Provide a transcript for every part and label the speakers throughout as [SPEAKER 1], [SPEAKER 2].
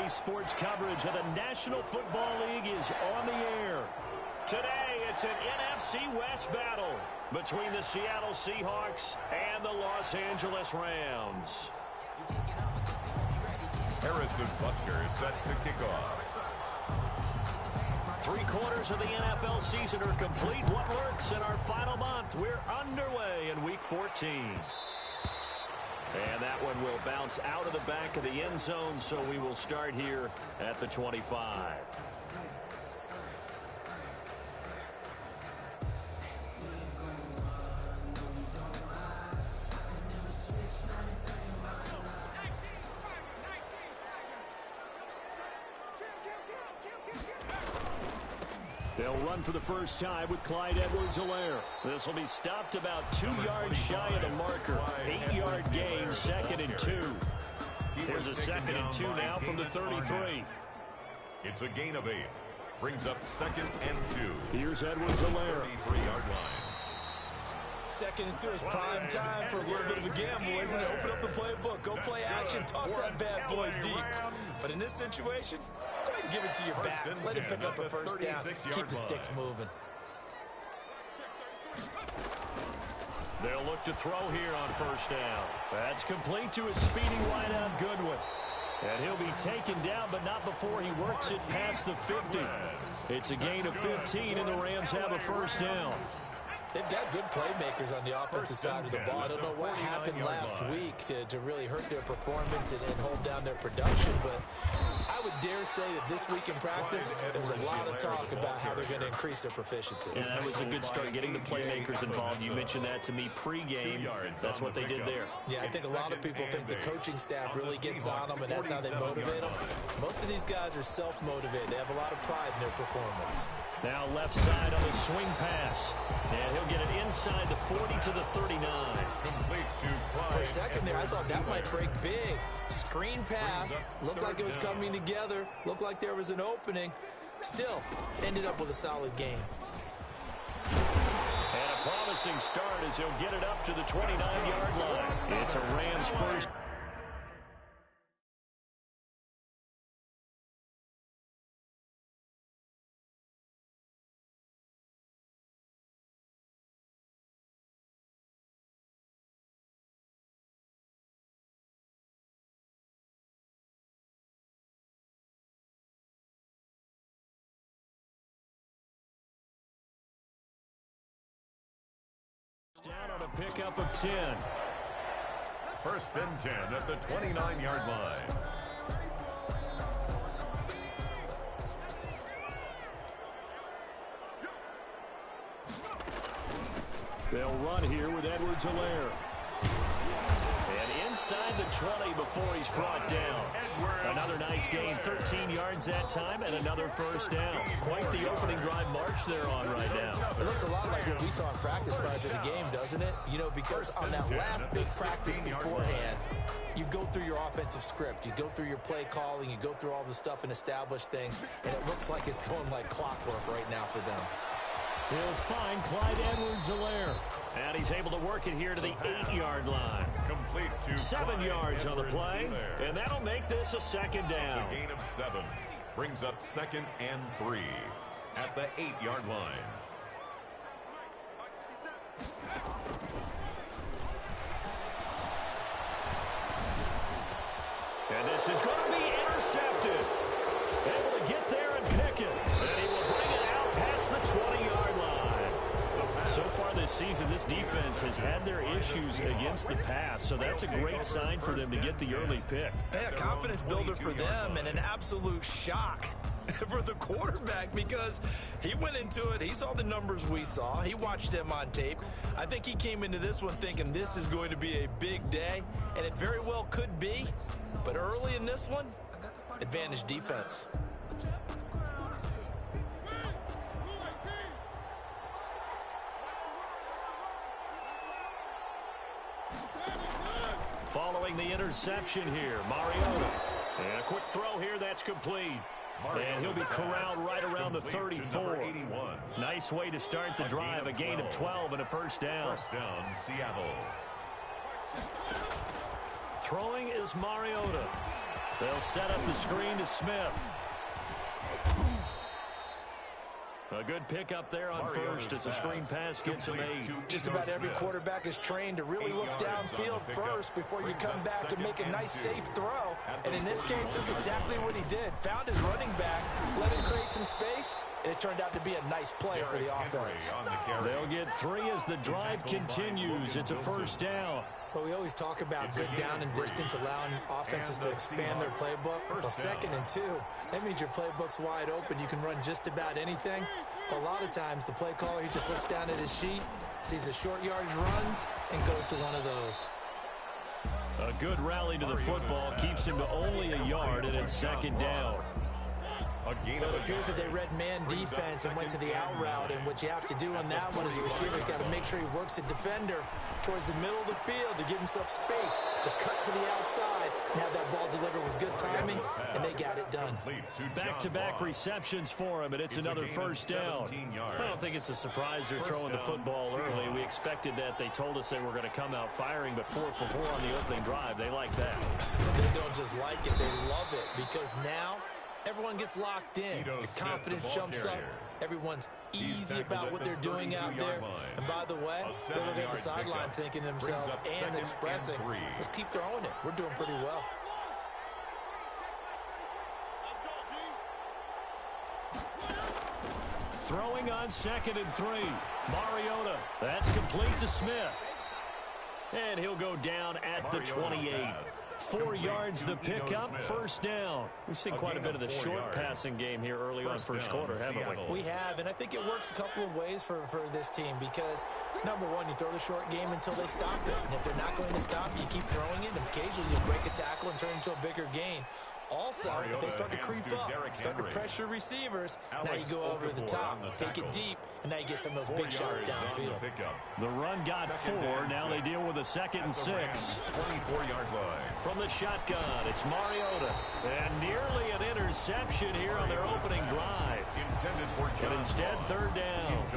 [SPEAKER 1] sports coverage of the National Football League is on the air. Today, it's an NFC West battle between the Seattle Seahawks and the Los Angeles Rams.
[SPEAKER 2] Harrison Butker is set to kick off.
[SPEAKER 1] 3/4 of the NFL season are complete. What works in our final month? We're underway in Week 14. And that one will bounce out of the back of the end zone, so we will start here at the 25. They'll run for the first time with Clyde Edwards-Helaire. This will be stopped about 2 yards shy of the marker. 8-yard gain, 2nd and 2. Here's a 2nd and 2 now from the 33.
[SPEAKER 2] It's a gain of 8. Brings up 2nd and 2.
[SPEAKER 1] Here's Edwards-Helaire.
[SPEAKER 2] 33-yard line.
[SPEAKER 3] 2nd and 2 is prime time for a little bit of a gamble, isn't it? Open up the playbook, go play action, toss that bad boy deep. But in this situation, go ahead and give it to your back. Let him pick up a first down. Keep the sticks moving.
[SPEAKER 1] They'll look to throw here on first down. That's complete to his speedy wideout Goodwin. And he'll be taken down, but not before he works it past the 50. It's a gain of 15, and the Rams have a first down.
[SPEAKER 3] They've got good playmakers on the offensive side of the ball. I don't know what happened last week to really hurt their performance and hold down their production, but I would dare say that this week in practice, there's a lot of talk about how they're going to increase their proficiency.
[SPEAKER 1] And that was a good start, getting the playmakers involved. You mentioned that to me pregame. That's what they did there.
[SPEAKER 3] Yeah, I think a lot of people think the coaching staff really gets on them, and that's how they motivate them. Most of these guys are self-motivated. They have a lot of pride in their performance.
[SPEAKER 1] Now left side on the swing pass. And he'll get it inside the 40 to the 39.
[SPEAKER 3] For a second there, I thought that might break big. Screen pass. Looked like it was coming together. Looked like there was an opening. Still, ended up with a solid game.
[SPEAKER 1] And a promising start as he'll get it up to the 29-yard line. It's a Rams first. Down on a pickup of 10.
[SPEAKER 2] 1st and 10 at the 29-yard line.
[SPEAKER 1] They'll run here with Edwards-Helaire. And inside the 20 before he's brought down. Another nice gain, 13 yards that time, and another first down. Quite the opening drive march they're on right now.
[SPEAKER 3] It looks a lot like what we saw in practice prior to the game, doesn't it? You know, because on that last big practice beforehand, you go through your offensive script. You go through your play calling. You go through all the stuff and establish things, and it looks like it's going like clockwork right now for them.
[SPEAKER 1] He'll find Clyde Edwards-Helaire. And he's able to work it here to the 8-yard line. 7 yards on the play, and that'll make this a second down.
[SPEAKER 2] It's a gain of 7. Brings up 2nd and 3 at the 8-yard line.
[SPEAKER 1] And this is going to be intercepted. Able to get there and pick it. And he will bring it out past the 20-yard line. So far this season, this defense has had their issues against the pass, so that's a great sign for them to get the early pick.
[SPEAKER 3] Yeah, confidence builder for them and an absolute shock for the quarterback because he went into it. He saw the numbers we saw. He watched them on tape. I think he came into this one thinking this is going to be a big day, and it very well could be. But early in this one, advantage defense.
[SPEAKER 1] Following the interception here, Mariota. And a quick throw here, that's complete. And he'll be corralled right around the 34. Nice way to start the drive, a gain of 12 and a first down.
[SPEAKER 2] First down, Seattle.
[SPEAKER 1] Throwing is Mariota. They'll set up the screen to Smith. A good pickup there on first as the screen pass gets him 8.
[SPEAKER 3] Just about every quarterback is trained to really look downfield first before you come back and make a nice, safe throw. And in this case, that's exactly what he did. Found his running back, let him create some space, and it turned out to be a nice play for the offense.
[SPEAKER 1] They'll get 3 as the drive continues. It's a first down.
[SPEAKER 4] Well, we always talk about good down and distance, allowing offenses to expand their playbook. Well, 2nd and 2, that means your playbook's wide open. You can run just about anything. But a lot of times, the play caller, he just looks down at his sheet, sees the short yardage runs, and goes to one of those.
[SPEAKER 1] A good rally to the football keeps him to only a yard, and it's 2nd down.
[SPEAKER 4] Well, it appears that they read man defense and went to the out route, and what you have to do on that one is the receiver's got to make sure he works the defender towards the middle of the field to give himself space to cut to the outside and have that ball delivered with good timing, and they got it done.
[SPEAKER 1] Back-to-back receptions for him, and it's another first down. I don't think it's a surprise they're throwing the football early. We expected that. They told us they were going to come out firing, but 4 for 4 on the opening drive. They like that.
[SPEAKER 4] They don't just like it, they love it, because now everyone gets locked in. Your confidence jumps up. Everyone's easy about what they're doing out there. And by the way, they're looking at the sideline thinking to themselves and expressing, let's keep throwing it. We're doing pretty well.
[SPEAKER 1] Throwing on 2nd and 3. Mariota. That's complete to Smith. And he'll go down at the 28. 4 yards the pickup, first down. We've seen quite a bit of the short passing game here early on first quarter, haven't we?
[SPEAKER 4] We have, and I think it works a couple of ways for this team because, number one, you throw the short game until they stop it. And if they're not going to stop it, you keep throwing it, and occasionally you break a tackle and turn into a bigger gain. Also, if they start to creep up, start to pressure receivers, now you go over the top, take it deep, and now you get some of those big shots downfield.
[SPEAKER 1] The run got 4. Now they deal with a 2nd and 6.
[SPEAKER 2] 24-yard line.
[SPEAKER 1] From the shotgun, it's Mariota. And nearly an interception here on their opening drive. But instead, 3rd down.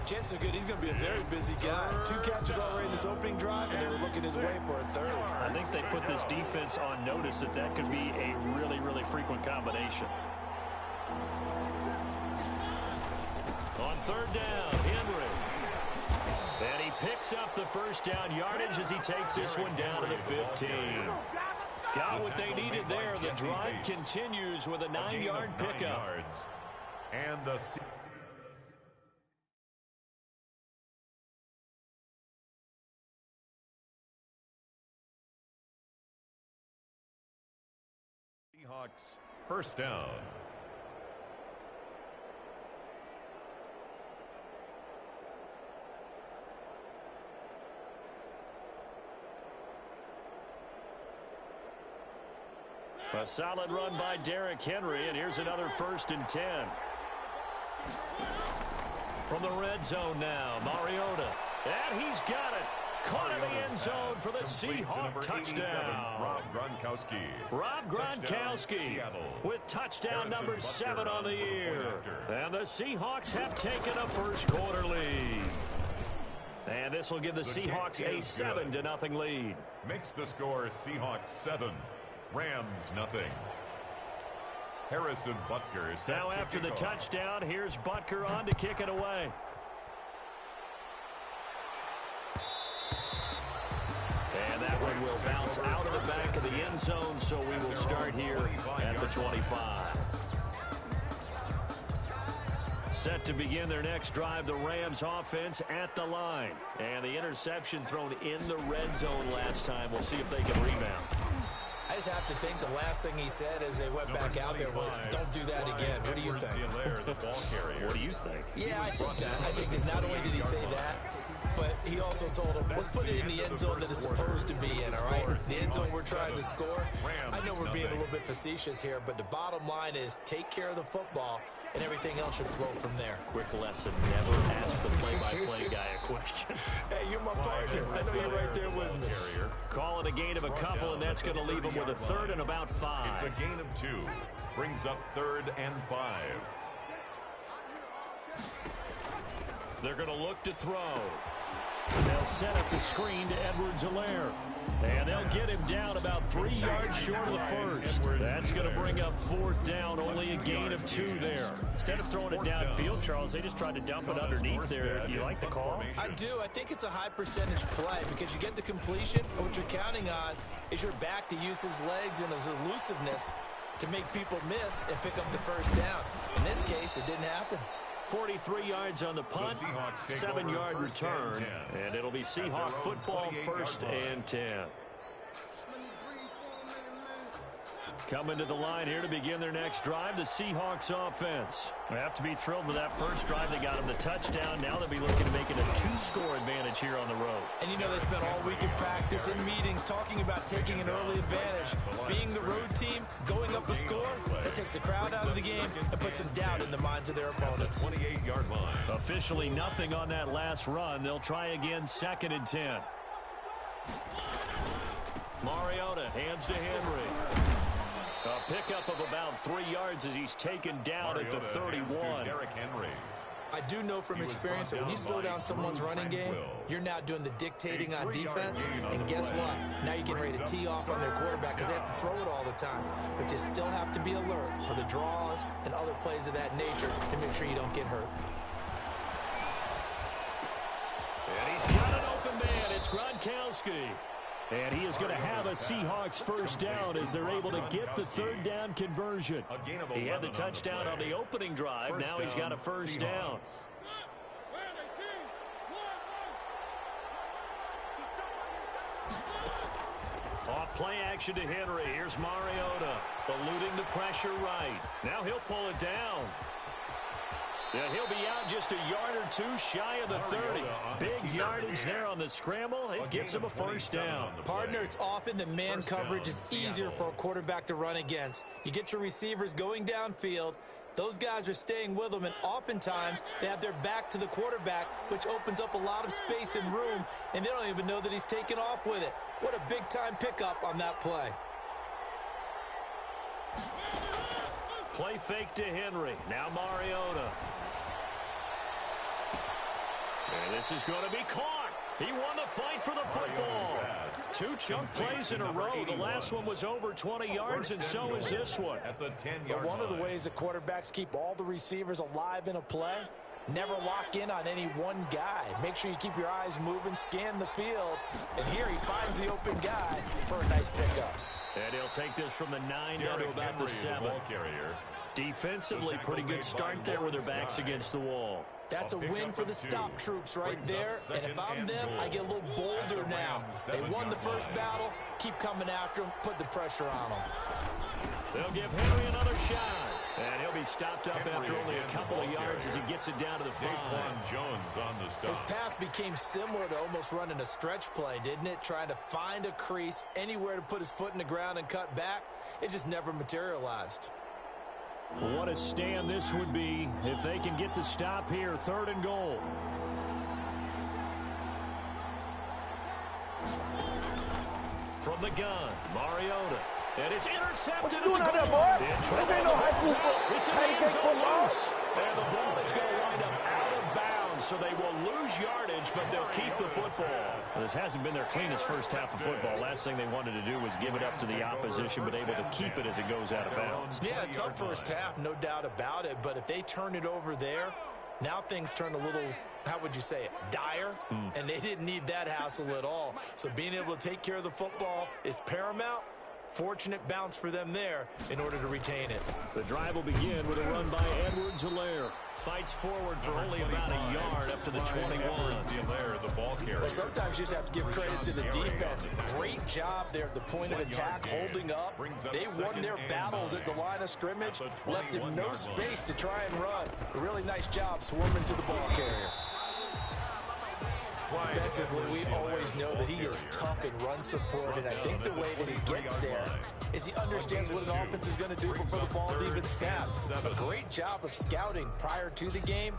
[SPEAKER 4] Chances are good he's going to be a very busy guy. 2 catches already in this opening drive, and they were looking his way for a 3rd.
[SPEAKER 1] I think they put this defense on notice that that could be a really, really frequent combination. On 3rd down, Henry. And he picks up the first down yardage as he takes this one down to the 15. Got what they needed there. The drive continues with a 9-yard pickup.
[SPEAKER 2] And the Seahawks first down.
[SPEAKER 1] A solid run by Derrick Henry, and here's another 1st and 10. From the red zone now, Mariota. And he's got it. Caught in the end zone for the Seahawks touchdown. Rob Gronkowski with touchdown number 7 on the year. And the Seahawks have taken a first quarter lead. And this will give the Seahawks a 7-0 lead.
[SPEAKER 2] Makes the score Seahawks 7, Rams nothing. Harrison Butker is
[SPEAKER 1] now after the touchdown. Here's Butker on to kick it away. And that one will bounce out of the back of the end zone, so we will start here at the 25. Set to begin their next drive, the Rams offense at the line. And the interception thrown in the red zone last time. We'll see if they can rebound.
[SPEAKER 4] I just have to think the last thing he said as they went back out there was, don't do that again. What do you think?
[SPEAKER 1] What do you think?
[SPEAKER 4] Yeah, I think that. I think that not only did he say that, but he also told him, let's put it in the end zone that it's supposed to be in, all right? The end zone we're trying to score. I know we're being a little bit facetious here, but the bottom line is take care of the football, and everything else should flow from there.
[SPEAKER 1] Quick lesson, never ask the play-by-play guy a question.
[SPEAKER 4] Hey, you're my partner. I know you're right there with me.
[SPEAKER 1] Call it a gain of a couple, and that's going to leave him with a 3rd and about 5.
[SPEAKER 2] It's a gain of 2. Brings up 3rd and 5.
[SPEAKER 1] They're going to look to throw. They'll set up the screen to Edwards-Helaire. And they'll get him down about 3 yards short of the first. That's going to bring up 4th down, only a gain of 2 there. Instead of throwing it downfield, Charles, they just tried to dump it underneath there. You like the call?
[SPEAKER 4] I do. I think it's a high percentage play because you get the completion, and what you're counting on is your back to use his legs and his elusiveness to make people miss and pick up the first down. In this case, it didn't happen.
[SPEAKER 1] 43 yards on the punt, 7-yard return, and it'll be Seahawk football, 1st and 10. Coming to the line here to begin their next drive, the Seahawks offense. They have to be thrilled with that first drive. They got them the touchdown. Now they'll be looking to make it a 2-score advantage here on the road.
[SPEAKER 4] And you know they spent all week in practice, in meetings, talking about taking an early advantage. Being the road team, going up a score, that takes the crowd out of the game and puts some doubt in the minds of their opponents.
[SPEAKER 2] 28-yard line.
[SPEAKER 1] Officially nothing on that last run. They'll try again, 2nd and 10. Mariota hands to Henry. A pickup of about 3 yards as he's taken down at the 31.
[SPEAKER 4] I do know from experience that when you slow down someone's running game, you're now doing the dictating on defense. And guess what? Now you're getting ready to tee off on their quarterback because they have to throw it all the time. But you still have to be alert for the draws and other plays of that nature to make sure you don't get hurt.
[SPEAKER 1] And he's got an open man. It's Gronkowski. And he is going to have a Seahawks 1st down as they're able to get the 3rd down conversion. He had the touchdown on the opening drive. Now he's got a 1st down. Off play action to Henry. Here's Mariota eluding the pressure right. Now he'll pull it down. Yeah, he'll be out just a yard or 2 shy of the 30. Big yardage there on the scramble. It gets him a 1st down.
[SPEAKER 4] Partner, it's often the man coverage is easier for a quarterback to run against. You get your receivers going downfield. Those guys are staying with them, and oftentimes they have their back to the quarterback, which opens up a lot of space and room, and they don't even know that he's taken off with it. What a big-time pickup on that play.
[SPEAKER 1] Play fake to Henry. Now Mariota. And this is going to be caught. He won the fight for the football. 2 chunk plays in a row. The last one was over 20 yards, and so is this one.
[SPEAKER 2] At the 10-yard
[SPEAKER 4] One of the ways that quarterbacks keep all the receivers alive in a play, never lock in on any one guy. Make sure you keep your eyes moving, scan the field. And here he finds the open guy for a nice pickup.
[SPEAKER 1] And he'll take this from the 9 down to about the 7. Defensively, pretty good start there with their backs against the wall.
[SPEAKER 4] That's a win for the stop troops right there. And if I'm them, I get a little bolder now. They won the first battle. Keep coming after them. Put the pressure on them.
[SPEAKER 1] They'll give Henry another shot. And he'll be stopped up after only a couple of yards as he gets it down to the 5.
[SPEAKER 4] His path became similar to almost running a stretch play, didn't it? Trying to find a crease, anywhere to put his foot in the ground and cut back. It just never materialized.
[SPEAKER 1] What a stand this would be if they can get the stop here. 3rd and goal. From the gun, Mariota. And it's intercepted at the goal. It's in the end zone loose. And the ball is going to wind up out of bounds, so they will lose yardage, but they'll keep the football. This hasn't been their cleanest first half of football. Last thing they wanted to do was give it up to the opposition, but able to keep it as it goes out of bounds.
[SPEAKER 4] Yeah, tough first half, no doubt about it. But if they turn it over there, now things turn a little, how would you say it, dire? And they didn't need that hassle at all. So being able to take care of the football is paramount. Fortunate bounce for them there in order to retain it.
[SPEAKER 1] The drive will begin with a run by Edwards-Helaire. Fights forward for only about a yard up to the 21.
[SPEAKER 4] Well, sometimes you just have to give credit to the defense. Great job there at the point of attack, holding up. They won their battles at the line of scrimmage, left him no space to try and run. A really nice job swarming to the ball carrier. Defensively, we always know that he is tough in run support, and I think the way that he gets there is he understands what an offense is going to do before the ball's even snapped. A great job of scouting prior to the game,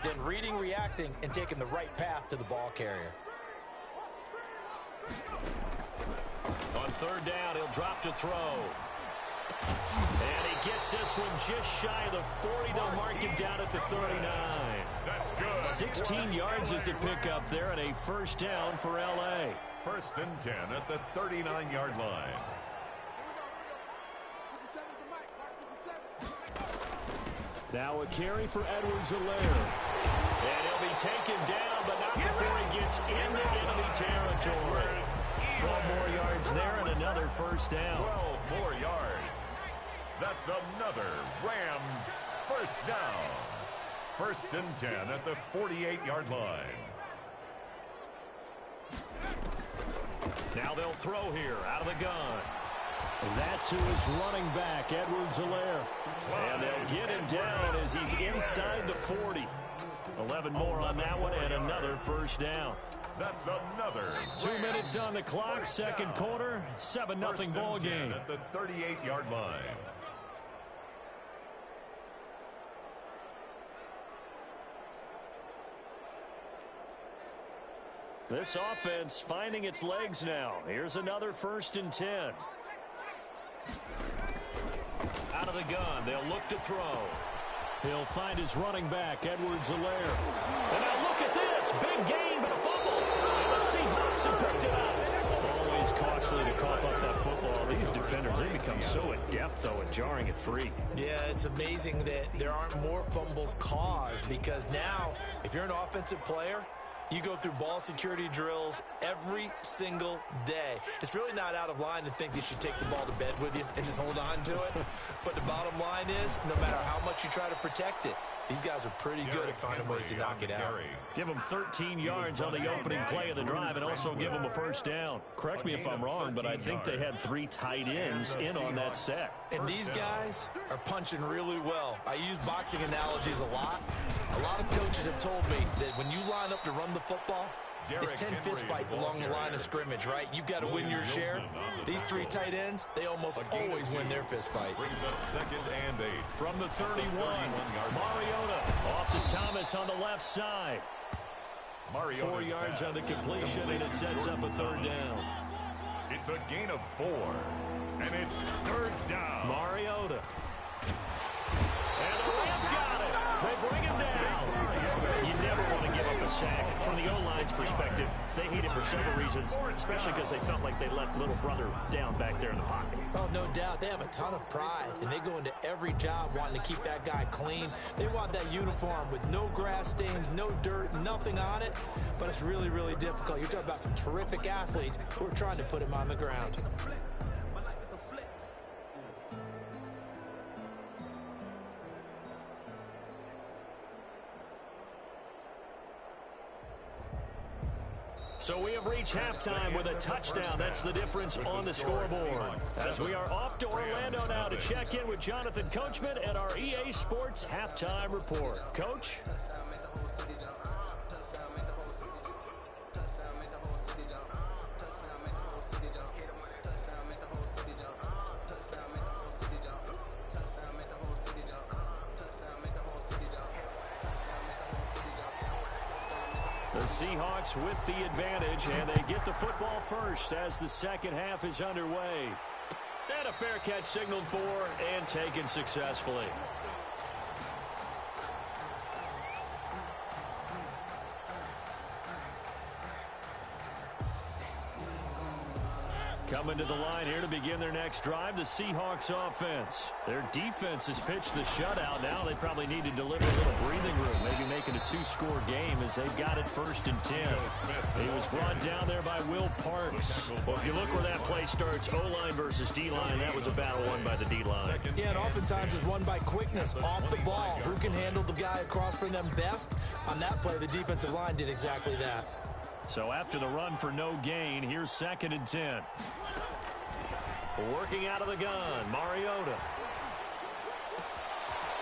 [SPEAKER 4] then reading, reacting, and taking the right path to the ball carrier.
[SPEAKER 1] On 3rd down, he'll drop to throw. And he gets this one just shy of the 40. They'll mark him down at the 39.
[SPEAKER 2] That's good.
[SPEAKER 1] 16 yards is the pickup there, and a first down for L.A.
[SPEAKER 2] 1st and 10 at the 39-yard line.
[SPEAKER 1] Now a carry for Edwards-Helaire. And he'll be taken down, but not before he gets into enemy territory. 12 more yards there and another first down.
[SPEAKER 2] 12 more yards. That's another Rams first down. 1st and 10 at the 48-yard line.
[SPEAKER 1] Now they'll throw here out of the gun. That's who is running back, Edwards-Helaire. And they'll get him down as he's inside the 40. 11 more on that one and another first down.
[SPEAKER 2] That's another
[SPEAKER 1] 2 minutes on the clock, second quarter, 7-0 ball game.
[SPEAKER 2] At the 38-yard line.
[SPEAKER 1] This offense finding its legs now. Here's another 1st and 10. Out of the gun, they'll look to throw. He'll find his running back, Edwards-Helaire. And now look at this. Big gain, but a fumble. And the Seahawks have picked it up. Always costly to cough up that football. These defenders, they become so adept, though, at jarring it free.
[SPEAKER 4] Yeah, it's amazing that there aren't more fumbles caused, because now, if you're an offensive player, you go through ball security drills every single day. It's really not out of line to think you should take the ball to bed with you and just hold on to it. But the bottom line is, no matter how much you try to protect it, these guys are pretty good at finding ways to knock it out.
[SPEAKER 1] Give them 13 yards on the opening play of the drive and also give them a first down. Correct me if I'm wrong, but I think they had 3 tight ends in on that set.
[SPEAKER 4] And these guys are punching really well. I use boxing analogies a lot. A lot of coaches have told me that when you line up to run the football, it's 10 fistfights along the line of scrimmage, right? You've got to win your share. These 3 tight ends, they almost always win their fistfights.
[SPEAKER 2] Brings up 2nd and 8.
[SPEAKER 1] From the 31, Mariota off to Thomas on the left side. 4 yards on the completion, and it sets up a 3rd down.
[SPEAKER 2] It's a gain of 4, and it's 3rd down.
[SPEAKER 1] Mariota. And the Rams got it. They bring him down. You never want to give up a sack. From the O-line's perspective, they hate it for several reasons, especially because they felt like they let little brother down back there in the pocket.
[SPEAKER 4] Oh, no doubt. They have a ton of pride, and they go into every job wanting to keep that guy clean. They want that uniform with no grass stains, no dirt, nothing on it. But it's really, really difficult. You're talking about some terrific athletes who are trying to put him on the ground. So we have reached halftime with a touchdown. That's the difference on the scoreboard. As we are off to Orlando now to check in with Jonathan Coachman and our EA Sports Halftime Report. Coach? The Seahawks with the advantage, and they get the football first as the second half is underway. And a fair catch signaled for and taken successfully. Coming to the line here to begin their next drive, the Seahawks offense. Their defense has pitched the shutout. Now they probably need to deliver a little breathing room, maybe making a 2-score game as they've got it 1st and 10. He was brought down there by Will Parks. Well, if you look where that play starts, O-line versus D-line, that was a battle won by the D-line. Yeah, and oftentimes it's won by quickness off the ball. Who can handle the guy across from them best? On that play, the defensive line did exactly that.
[SPEAKER 1] So after the run for no gain, here's 2nd and 10. Working out of the gun, Mariota.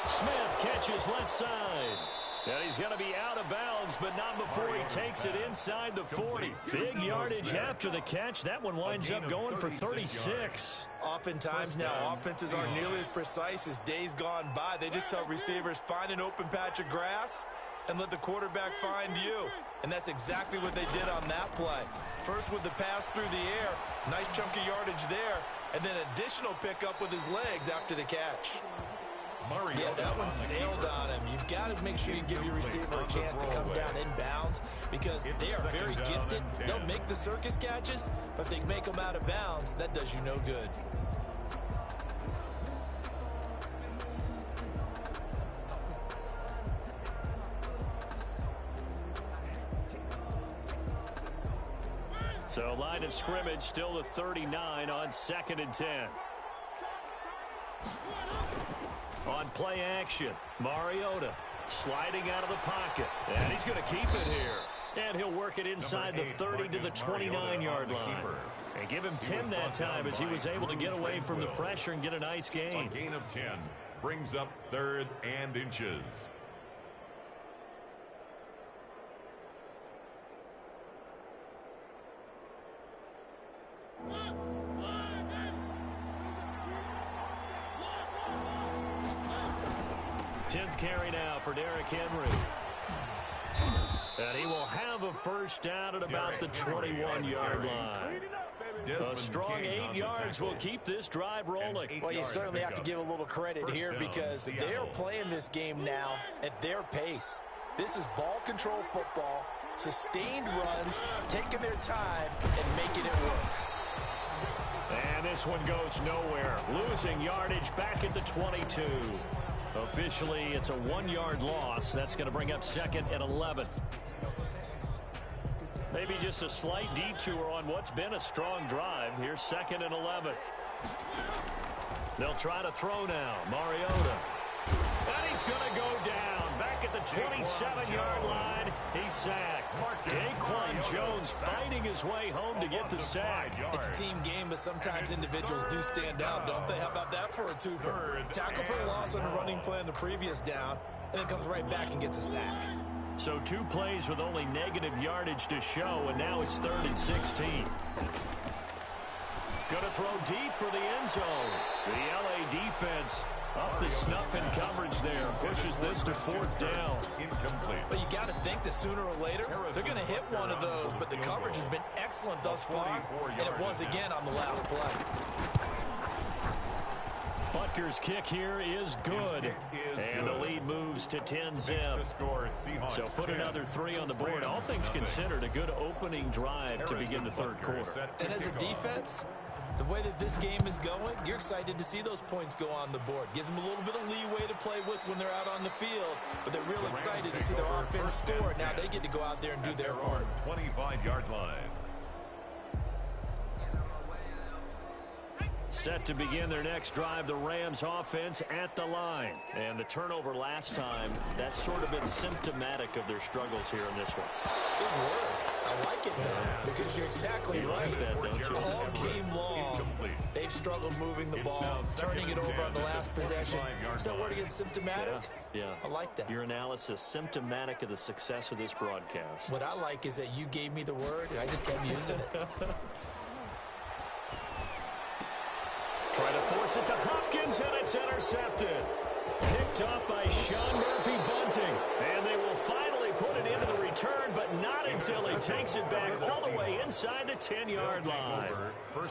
[SPEAKER 1] Smith catches left side. And he's going to be out of bounds, but not before he takes it inside the 40. Big yardage after the catch. That one winds up going for 36.
[SPEAKER 4] Oftentimes now, offenses aren't nearly as precise as days gone by. They just tell receivers, find an open patch of grass and let the quarterback find you. And that's exactly what they did on that play. First with the pass through the air, nice chunk of yardage there. and then additional pickup with his legs after the catch. Yeah, that one sailed on him. You've got to make sure you give your receiver a chance to come down inbounds because they are very gifted. They'll make the circus catches, but if they make them out of bounds, that does you no good.
[SPEAKER 1] So line of scrimmage still the 39 on 2nd and 10. On play action, Mariota sliding out of the pocket. And he's going to keep it here. And he'll work it inside the 30 to the 29-yard line. And give him 10 that time as he was able to get away from the pressure and get a nice gain.
[SPEAKER 2] A gain of 10 brings up 3rd and inches.
[SPEAKER 1] Carry now for Derrick Henry. And he will have a first down at about the 21-yard line. A strong 8 yards will keep this drive rolling.
[SPEAKER 4] Well, you certainly have to give a little credit here because they're playing this game now at their pace. This is ball control football, sustained runs, taking their time and making it work.
[SPEAKER 1] And this one goes nowhere. Losing yardage back at the 22. Officially, it's a 1-yard loss. That's going to bring up 2nd and 11. Maybe just a slight detour on what's been a strong drive. Here's 2nd and 11. They'll try to throw now. Mariota. And he's going to go down. Back at the 27-yard line, he's sacked. Daquan Jones fighting his way home to get the sack.
[SPEAKER 4] It's a team game, but sometimes individuals do stand out, don't they? How about that for a twofer? Tackle for a loss on a running play on the previous down, and then comes right back and gets a sack.
[SPEAKER 1] So 2 plays with only negative yardage to show, and now it's 3rd and 16. Going to throw deep for the end zone. The LA defense up the snuff in coverage there. Pushes this to 4th down.
[SPEAKER 2] Incomplete.
[SPEAKER 4] But you got to think that sooner or later, they're going to hit one of those, but the coverage has been excellent thus far, and it was again on the last play.
[SPEAKER 1] Butker's kick here is good. And the lead moves to 10-zip. So put another 3 on the board. All things considered, a good opening drive to begin the 3rd quarter.
[SPEAKER 4] And as a defense, the way that this game is going, you're excited to see those points go on the board. Gives them a little bit of leeway to play with when they're out on the field, but they're real excited to see their offense score. Now they get to go out there and do their part.
[SPEAKER 2] 25-yard line.
[SPEAKER 1] Set to begin their next drive, the Rams offense at the line. And the turnover last time, that's sort of been symptomatic of their struggles here in this one.
[SPEAKER 4] Good word. I like it, though, because you're exactly right.
[SPEAKER 1] Like that, don't you?
[SPEAKER 4] All game long, they've struggled moving the ball, turning it over on the last possession. Is that word again, symptomatic?
[SPEAKER 1] Yeah.
[SPEAKER 4] I like that.
[SPEAKER 1] Your analysis, symptomatic of the success of this broadcast.
[SPEAKER 4] What I like is that you gave me the word, and I just kept using it.
[SPEAKER 1] Try to force it to Hopkins, and it's intercepted. Picked off by Sean Murphy Bunting. And they will finally put it into the return, but not until he takes it back all the way inside the 10-yard line.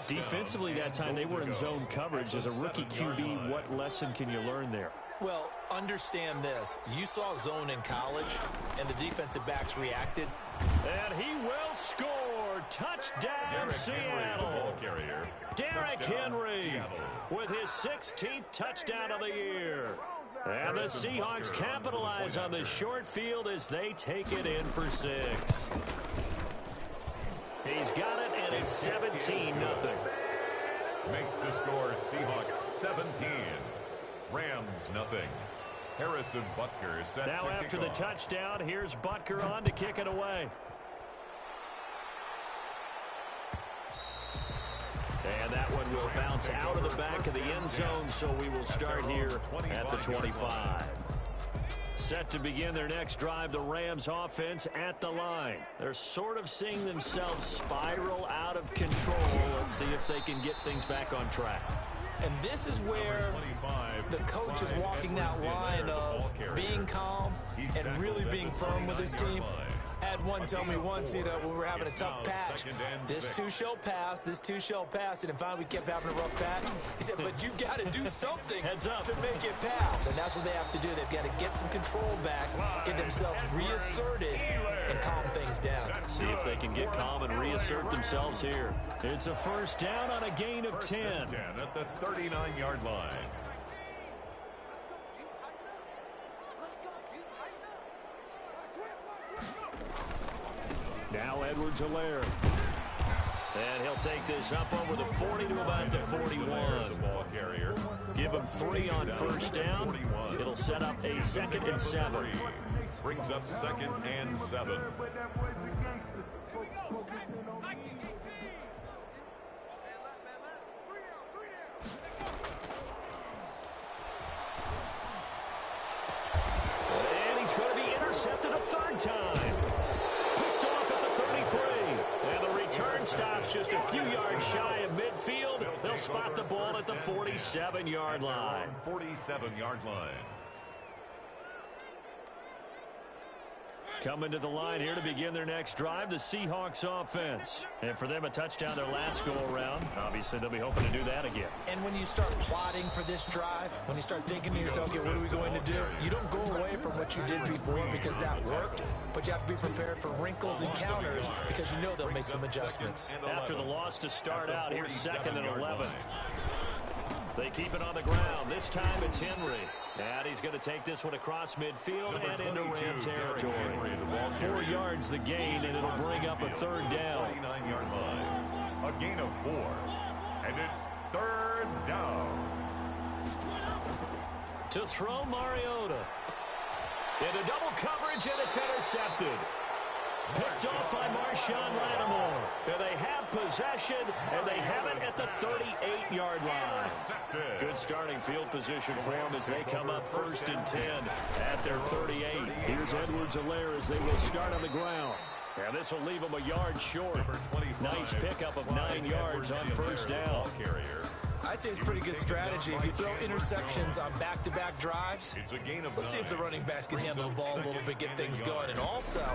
[SPEAKER 1] Defensively that time, they were in zone coverage. As a rookie QB, what lesson can you learn there?
[SPEAKER 4] Well, understand this. You saw zone in college, and the defensive backs reacted.
[SPEAKER 1] And he will score. Touchdown, Seattle. Derrick Henry with his 16th touchdown of the year. And the Seahawks capitalize on the short field as they take it in for 6. He's got it, and it's 17-0.
[SPEAKER 2] Makes the score Seahawks 17. Rams nothing. Harrison Butker set
[SPEAKER 1] now
[SPEAKER 2] to
[SPEAKER 1] after the touchdown, here's Butker on to kick it away. And that one will bounce out of the back of the end zone, so we will start here at the 25. Set to begin their next drive, the Rams offense at the line. They're sort of seeing themselves spiral out of control. Let's see if they can get things back on track.
[SPEAKER 4] And this is where the coach is walking that line of being calm and really being firm with his team. Had one tell me once, when we were having a tough patch, this too shall pass, this too shall pass, and then finally we kept having a rough patch. He said, but you got to do something to make it pass, and that's what they have to do. They've got to get some control back, get themselves reasserted, and calm things down.
[SPEAKER 1] See if they can get calm and reassert themselves here. It's a first down on a gain of 10.
[SPEAKER 2] At the 39-yard line.
[SPEAKER 1] Now Edwards-Helaire. And he'll take this up over the 40 to about the 41.
[SPEAKER 2] The ball carrier.
[SPEAKER 1] Give him 3 on first down. It'll set up a 2nd and 7.
[SPEAKER 2] Brings up 2nd and 7.
[SPEAKER 1] And he's going to be intercepted a 3rd time. Picked off at the 33. And the return stops just a few yards shy of midfield. They'll spot the ball at the 47-yard line.
[SPEAKER 2] 47-yard line.
[SPEAKER 1] Coming to the line here to begin their next drive, the Seahawks offense. And for them, a touchdown their last go-around. Obviously, they'll be hoping to do that again.
[SPEAKER 4] And when you start plotting for this drive, when you start thinking to yourself, okay, what are we going to do? You don't go away from what you did before because that worked, but you have to be prepared for wrinkles and counters because you know they'll make some adjustments.
[SPEAKER 1] After the loss to start out, here's 2nd and 11. They keep it on the ground. This time it's Henry. And he's going to take this one across midfield and into Ram territory. 4 yards the gain, and it'll bring up a 3rd down.
[SPEAKER 2] 39-yard line. A gain of 4. And it's 3rd down.
[SPEAKER 1] To throw Mariota. Into double coverage, and it's intercepted. Picked off by Marshawn Lattimore. And they have possession, and they have it at the 38-yard line. Good starting field position for them as they come up 1st and 10 at their 38. Here's Edwards-Helaire as they will start on the ground. And this will leave them a yard short. Nice pickup of 9 yards on first down.
[SPEAKER 4] I'd say it's a pretty good strategy. If you throw interceptions on back-to-back drives, let's see if the running backs can handle the ball a little bit, get things going. And also,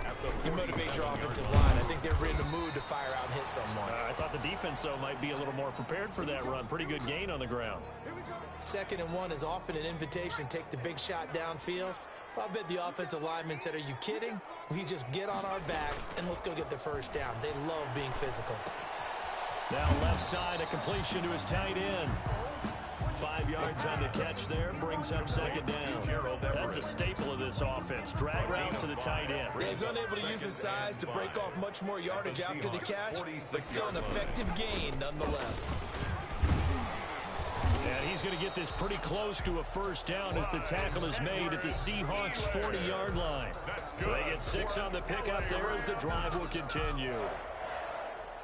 [SPEAKER 4] you motivate your offensive line. I think they're in the mood to fire out and hit someone.
[SPEAKER 1] I thought the defense, though, might be a little more prepared for that run. Pretty good gain on the ground.
[SPEAKER 4] 2nd and 1 is often an invitation to take the big shot downfield. Well, I bet the offensive lineman said, are you kidding? We just get on our backs and let's go get the first down. They love being physical.
[SPEAKER 1] Now left side, a completion to his tight end. 5 yards on the catch there, brings up 2nd down. That's a staple of this offense. Drag route to the tight end.
[SPEAKER 4] Yeah, he's unable to use his size to break off much more yardage after the catch, but still an effective gain nonetheless.
[SPEAKER 1] And he's going to get this pretty close to a first down as the tackle is made at the Seahawks 40-yard line. They get 6 on the pickup there as the drive will continue.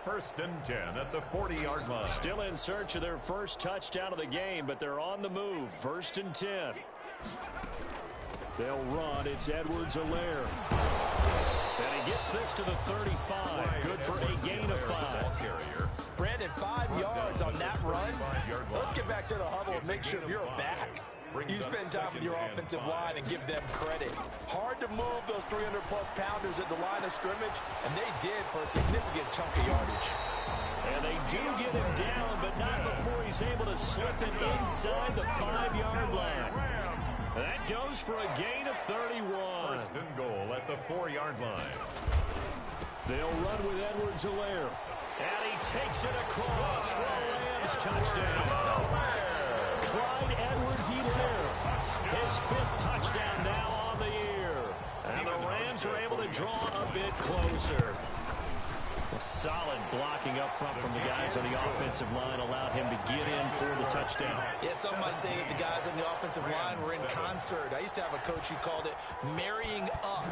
[SPEAKER 2] 1st and 10 at the 40-yard line.
[SPEAKER 1] Still in search of their first touchdown of the game, but they're on the move. 1st and 10. They'll run. It's Edwards-Helaire. And he gets this to the 35. Good for a gain of 5.
[SPEAKER 4] Brandon, 5 yards on that run. Let's get back to the huddle and make sure you're back. You spend time with your offensive line and give them credit. Hard to move those 300-plus pounders at the line of scrimmage, and they did for a significant chunk of yardage.
[SPEAKER 1] And they do get him down, but not before he's able to slip it inside the 5-yard line. That goes for a gain of 31.
[SPEAKER 2] 1st and goal at the 4-yard line.
[SPEAKER 1] They'll run with Edwards-Helaire. And he takes it across for a Rams touchdown. Clyde Edwards-Helaire, his 5th touchdown now on the year. And the Rams are able to draw a bit closer. A solid blocking up front from the guys on the offensive line allowed him to get in for the touchdown.
[SPEAKER 4] Yeah, some might say that the guys on the offensive line were in concert. I used to have a coach who called it marrying up.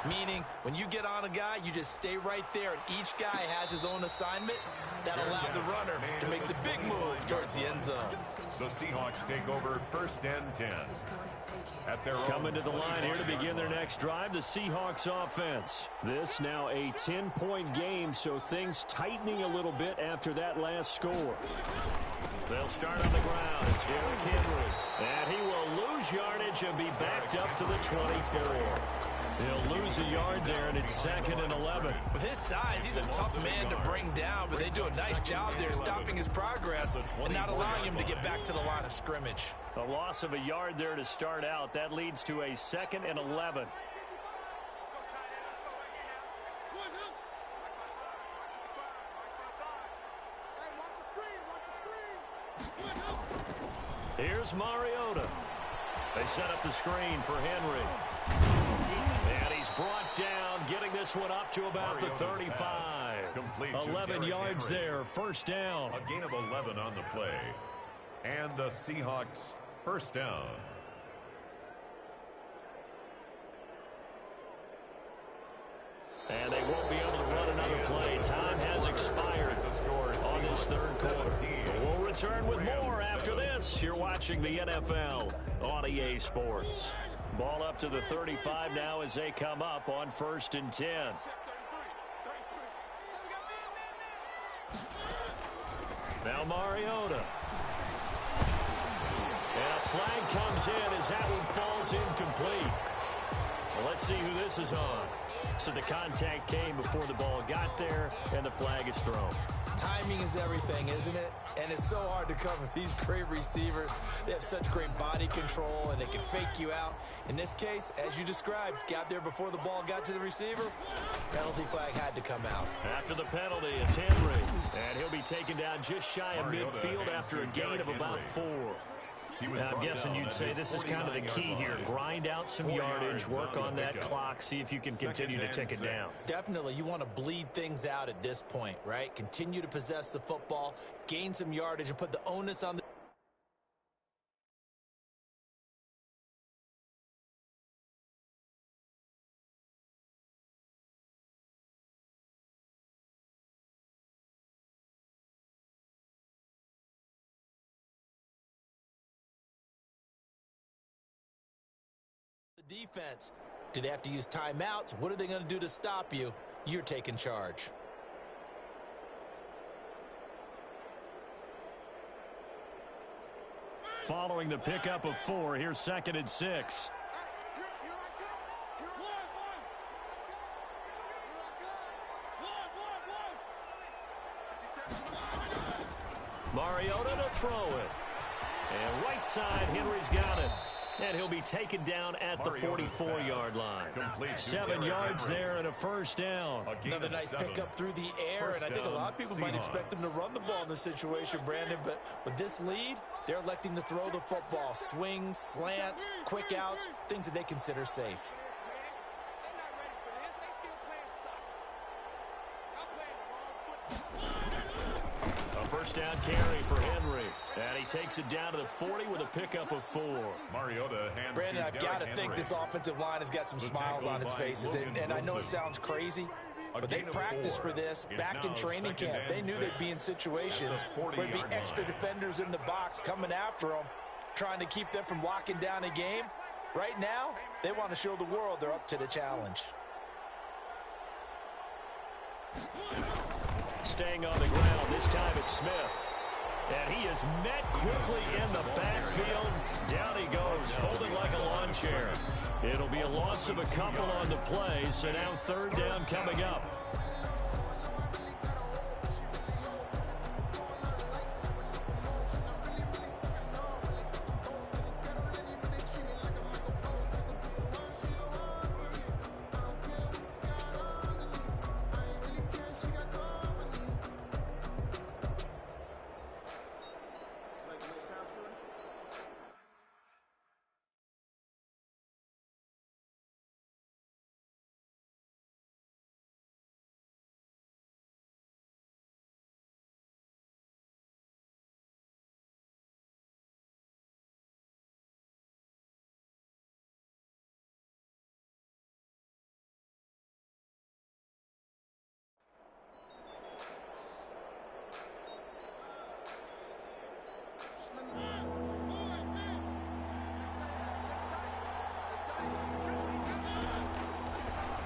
[SPEAKER 4] Meaning, when you get on a guy, you just stay right there, and each guy has his own assignment. That allowed the runner to make the big move towards the end zone.
[SPEAKER 2] The Seahawks take over 1st and 10.
[SPEAKER 1] Coming to the line here to begin their next drive, the Seahawks offense. This now a 10-point game, so things tightening a little bit after that last score. They'll start on the ground. It's Derrick Henry. And he will lose yardage and be backed up to the 24. He'll lose a yard there, and it's 2nd and 11.
[SPEAKER 3] With his size, he's a tough man to bring down, but they do a nice job there stopping his progress and not allowing him to get back to the line of scrimmage.
[SPEAKER 1] A loss of a yard there to start out. That leads to a 2nd and 11. Here's Mariota. They set up the screen for Henry. And he's brought down, getting this one up to about the 35. 11 yards there, first down.
[SPEAKER 2] A gain of 11 on the play. And the Seahawks first down.
[SPEAKER 1] And they won't be able to run another play. Time has expired on this third quarter. We'll return with more after this. You're watching the NFL on EA Sports. Ball up to the 35 now as they come up on 1st and 10. Now Mariota. And a flag comes in as that one falls incomplete. Well, let's see who this is on. So the contact came before the ball got there, and the flag is thrown.
[SPEAKER 4] Timing is everything, isn't it? And it's so hard to cover these great receivers. They have such great body control, and they can fake you out. In this case, as you described, got there before the ball got to the receiver. Penalty flag had to come out.
[SPEAKER 1] After the penalty, it's Henry. And he'll be taken down just shy of midfield after a gain of about 4. I'm guessing you'd say this is kind of the key here. Grind out some yardage, work on that clock, see if you can continue to tick it down.
[SPEAKER 4] Definitely, you want to bleed things out at this point, right? Continue to possess the football, gain some yardage, and put the onus on the defense. Do they have to use timeouts? What are they going to do to stop you? You're taking charge.
[SPEAKER 1] Following the pickup of 4, here's 2nd and 6. Mariota to throw it. And right side, Henry's got it. And he'll be taken down at the 44-yard line. 7 yards there and a first down.
[SPEAKER 4] Another nice pickup through the air, and I think a lot of people might expect him to run the ball in this situation, Brandon, but with this lead, they're electing to throw the football. Swings, slants, quick outs, things that they consider safe.
[SPEAKER 1] First down carry for Henry. And he takes it down to the 40 with a pickup of 4.
[SPEAKER 2] Mariota hands
[SPEAKER 4] Brandon, I've got to think this offensive line has got some smiles on its faces. And I know it sounds crazy, but they practiced for this back in training camp. They knew they'd be in situations where there'd be extra defenders in the box coming after them, trying to keep them from locking down a game. Right now, they want to show the world they're up to the challenge.
[SPEAKER 1] Staying on the ground, this time it's Smith. And he is met quickly in the backfield. Down he goes, folded like a lawn chair. It'll be a loss of a couple on the play, so now third down coming up.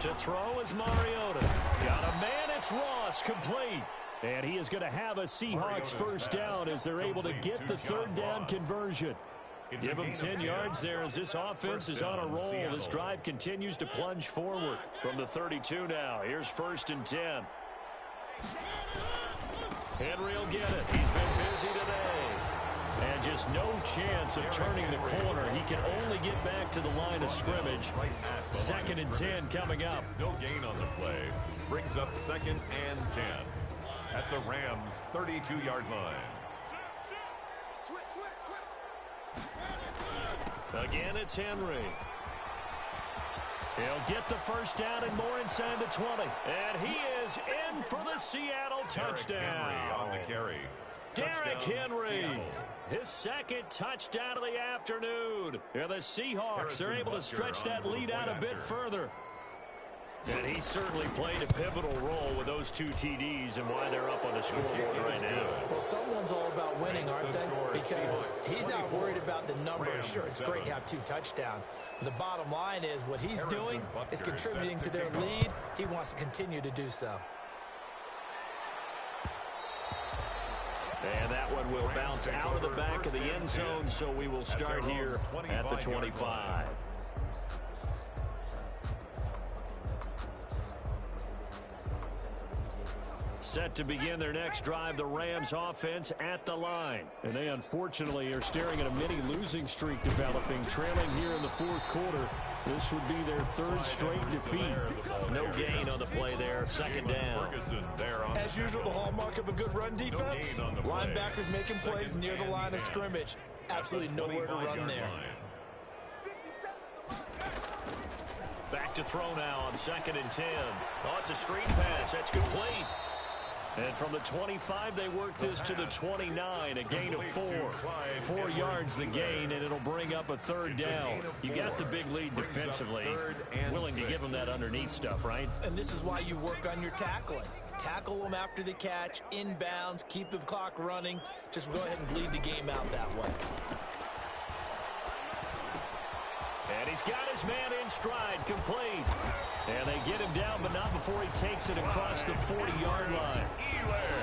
[SPEAKER 1] To throw is Mariota. Got a man, it's Ross, complete. And he is going to have a Seahawks first down as they're able to get the third down conversion. Give them 10 yards there as this offense is on a roll. This drive continues to plunge forward from the 32 now. Here's 1st and 10. Henry will get it. He's been busy today. And just no chance of turning the corner. He can only get back to the line of scrimmage. 2nd and 10 coming up.
[SPEAKER 2] No gain on the play. Brings up 2nd and 10 at the Rams' 32-yard line.
[SPEAKER 1] Again, it's Henry. He'll get the first down and more inside the 20. And he is in for the Seattle touchdown.
[SPEAKER 2] Henry on the carry.
[SPEAKER 1] Derrick Henry.
[SPEAKER 2] Seattle.
[SPEAKER 1] His 2nd touchdown of the afternoon. And the Seahawks are able to stretch that lead out a bit further. And he certainly played a pivotal role with those 2 TDs and why they're up on the scoreboard right now.
[SPEAKER 4] Well, someone's all about winning, aren't they? Because he's not worried about the numbers. Sure, it's great to have 2 touchdowns. But the bottom line is what he's doing is contributing to their lead. He wants to continue to do so.
[SPEAKER 1] And that one will bounce out of the back of the end zone, so we will start here at the 25. Set to begin their next drive, the Rams offense at the line. And they unfortunately are staring at a mini losing streak developing, trailing here in the 4th quarter. This would be their 3rd straight defeat. No gain on the play there, 2nd down.
[SPEAKER 4] As usual, the hallmark of a good run defense, linebackers making plays near the line of scrimmage. Absolutely nowhere to run there.
[SPEAKER 1] Back to throw now on 2nd and 10. Oh, it's a screen pass. That's complete. And from the 25, they work this to the 29, a gain of 4. 4 yards the gain, and it'll bring up a 3rd down. You got the big lead defensively. Willing to give them that underneath stuff, right?
[SPEAKER 4] And this is why you work on your tackling. Tackle them after the catch, inbounds, keep the clock running. Just go ahead and bleed the game out that way.
[SPEAKER 1] And he's got his man in stride, complete. And they get him down, but not before he takes it across the 40-yard line.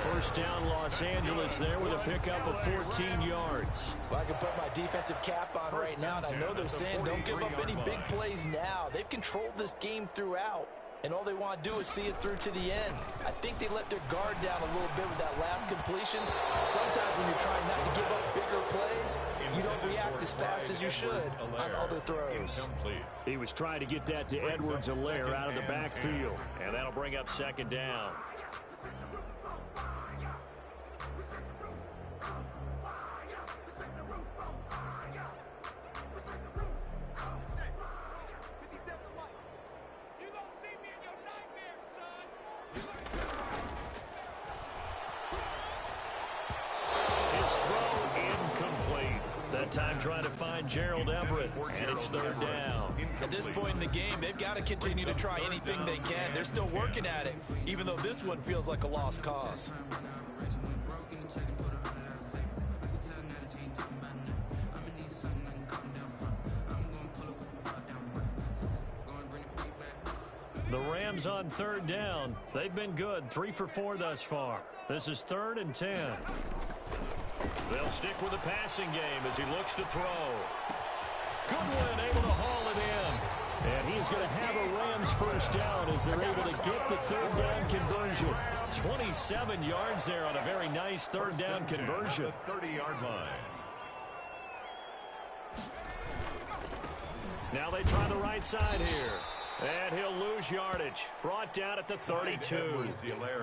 [SPEAKER 1] 1st down, Los Angeles there with a pickup of 14 yards.
[SPEAKER 4] Well, I can put my defensive cap on right now, and I know they're saying don't give up any big plays now. They've controlled this game throughout, and all they want to do is see it through to the end. I think they let their guard down a little bit with that last completion. Sometimes when you're trying not to give up bigger plays, you don't react as fast as you should on other throws.
[SPEAKER 1] He was trying to get that to Edwards-Helaire out of the backfield, and that'll bring up 2nd down. Time trying to find Gerald Everett, and it's 3rd down.
[SPEAKER 4] At this point in the game, they've got to continue to try anything they can. They're still working at it, even though this one feels like a lost cause.
[SPEAKER 1] The Rams on 3rd down. They've been good, 3 for 4 thus far. This is 3rd and 10. They'll stick with the passing game as he looks to throw. Goodwin able to haul it in. And he's going to have a Rams 1st down as they're able to get the 3rd down conversion. 27 yards there on a very nice 3rd down conversion.
[SPEAKER 2] 30-yard line.
[SPEAKER 1] Now they try the right side here. And he'll lose yardage. Brought down at the 32.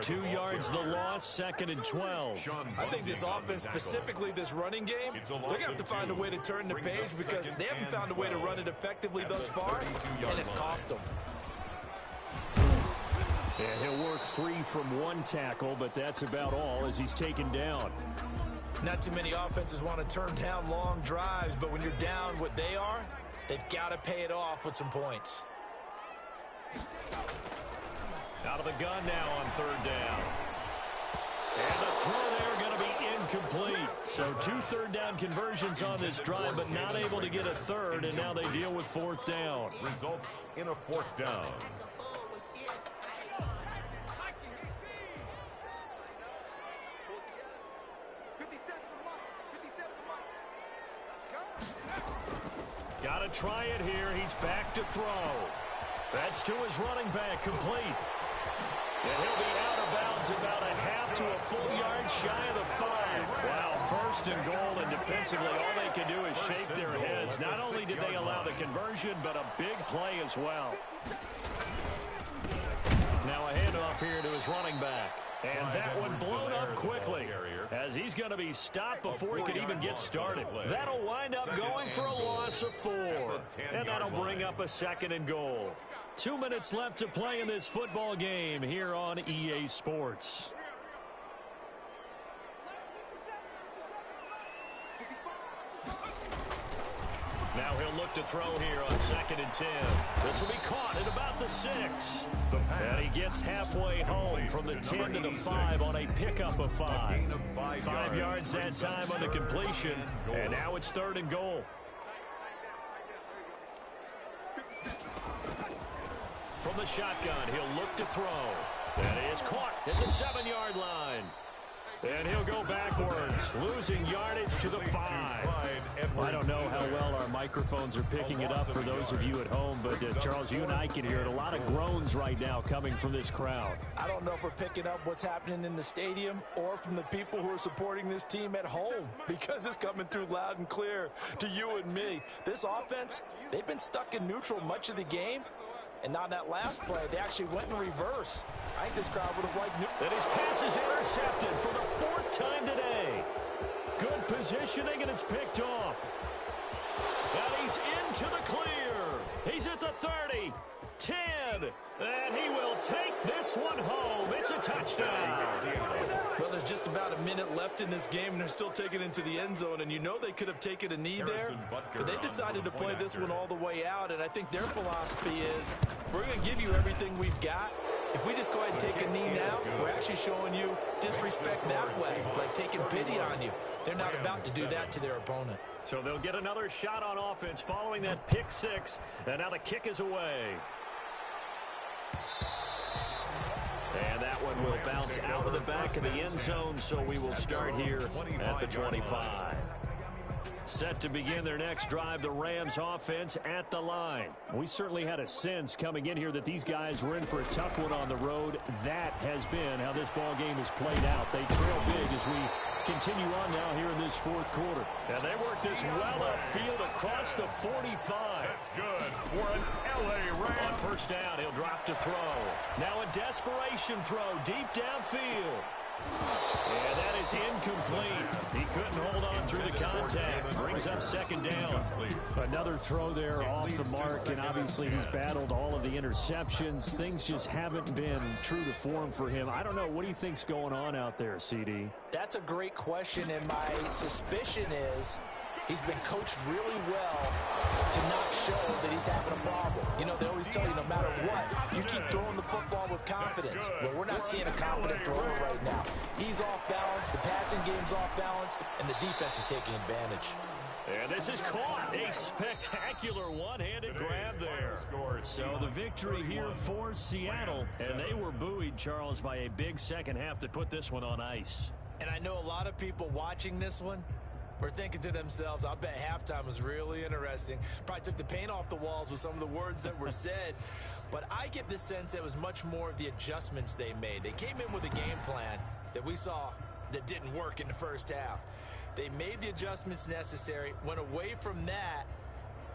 [SPEAKER 1] 2 yards the loss, 2nd and 12.
[SPEAKER 4] I think this offense, specifically this running game, they're going to have to find a way to turn the page because they haven't found a way to run it effectively thus far, and it's cost them.
[SPEAKER 1] And he'll work free from 1 tackle, but that's about all as he's taken down.
[SPEAKER 4] Not too many offenses want to turn down long drives, but when you're down what they are, they've got to pay it off with some points.
[SPEAKER 1] Out of the gun now on 3rd down. And the throw there going to be incomplete. So 2 3rd down conversions on this drive, but not able to get a 3rd, and now they deal with 4th down.
[SPEAKER 2] Results in a 4th down.
[SPEAKER 1] Got to try it here. He's back to throw. That's to his running back, complete. And he'll be out of bounds about a half to a full yard shy of the 5. Wow, first and goal, and defensively all they can do is shake their heads. Not only did they allow the conversion, but a big play as well. Now a handoff here to his running back. And that one blown up quickly as he's going to be stopped before he could even get started. That'll wind up going for a loss of 4. And that'll bring up a 2nd and goal. 2 minutes left to play in this football game here on EA Sports. Now he'll look to throw here on 2nd and 10. This will be caught at about the 6. And he gets halfway home from the 10 to the 5 on a pickup of 5. 5 yards that time on the completion. And now it's 3rd and goal. From the shotgun, he'll look to throw. And is caught at the 7-yard line. And he'll go backwards, losing yardage to the 5. I don't know how well our microphones are picking it up for those of you at home, but Charles, you and I can hear it. A lot of groans right now coming from this crowd.
[SPEAKER 4] I don't know if we're picking up what's happening in the stadium or from the people who are supporting this team at home, because it's coming through loud and clear to you and me. This offense, they've been stuck in neutral much of the game. And on that last play, they actually went in reverse. I think this crowd would have liked neutral.
[SPEAKER 1] And his pass is intercepted for the 4th time today. Good positioning, and it's picked off. And he's into the clear. He's at the 30, 10, and he will take this one home. It's a touchdown.
[SPEAKER 3] Well, there's just about a minute left in this game, and they're still taking it into the end zone. And you know they could have taken a knee there, but they decided to play this one all the way out. And I think their philosophy is, we're going to give you everything we've got. If we just go ahead and take a knee now, we're actually showing you disrespect that way, like taking pity on you. They're not about to do that to their opponent.
[SPEAKER 1] So they'll get another shot on offense following that pick 6, and now the kick is away. And that one will bounce out of the back of the end zone, so we will start here at the 25. Set to begin their next drive, the Rams offense at the line. We certainly had a sense coming in here that these guys were in for a tough one on the road. That has been how this ball game has played out. They trail big as we continue on now here in this 4th quarter. And they work this well upfield across the 45.
[SPEAKER 2] That's good for an LA Ram.
[SPEAKER 1] On first down, he'll drop to throw. Now a desperation throw deep downfield. And that is incomplete. He couldn't hold on through the contact. Brings up 2nd down. Another throw there off the mark, and obviously he's battled all of the interceptions. Things just haven't been true to form for him. I don't know. What do you think's going on out there, CD?
[SPEAKER 4] That's a great question, and my suspicion is he's been coached really well to not show that he's having a problem. You know, they always tell you no matter what, you keep throwing the football with confidence. Well, we're not seeing a confident thrower right now. He's off balance, the passing game's off balance, and the defense is taking advantage.
[SPEAKER 1] And this is caught. A spectacular one-handed grab there. So the victory here for Seattle. And they were buoyed, Charles, by a big second half that put this one on ice.
[SPEAKER 4] And I know a lot of people watching this one were thinking to themselves, I bet halftime was really interesting. Probably took the paint off the walls with some of the words that were said. But I get the sense it was much more of the adjustments they made. They came in with a game plan that we saw that didn't work in the first half. They made the adjustments necessary, went away from that,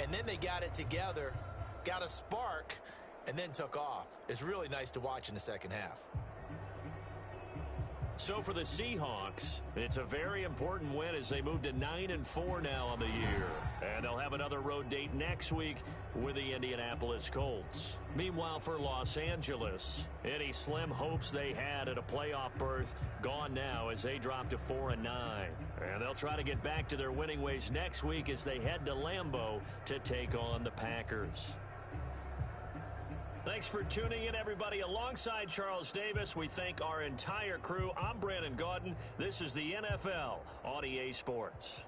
[SPEAKER 4] and then they got it together, got a spark, and then took off. It's really nice to watch in the second half.
[SPEAKER 1] So for the Seahawks, it's a very important win as they move to 9-4 now on the year. And they'll have another road date next week with the Indianapolis Colts. Meanwhile, for Los Angeles, any slim hopes they had at a playoff berth gone now as they drop to 4-9. And they'll try to get back to their winning ways next week as they head to Lambeau to take on the Packers. Thanks for tuning in, everybody. Alongside Charles Davis, we thank our entire crew. I'm Brandon Gaudin. This is the NFL on EA Sports.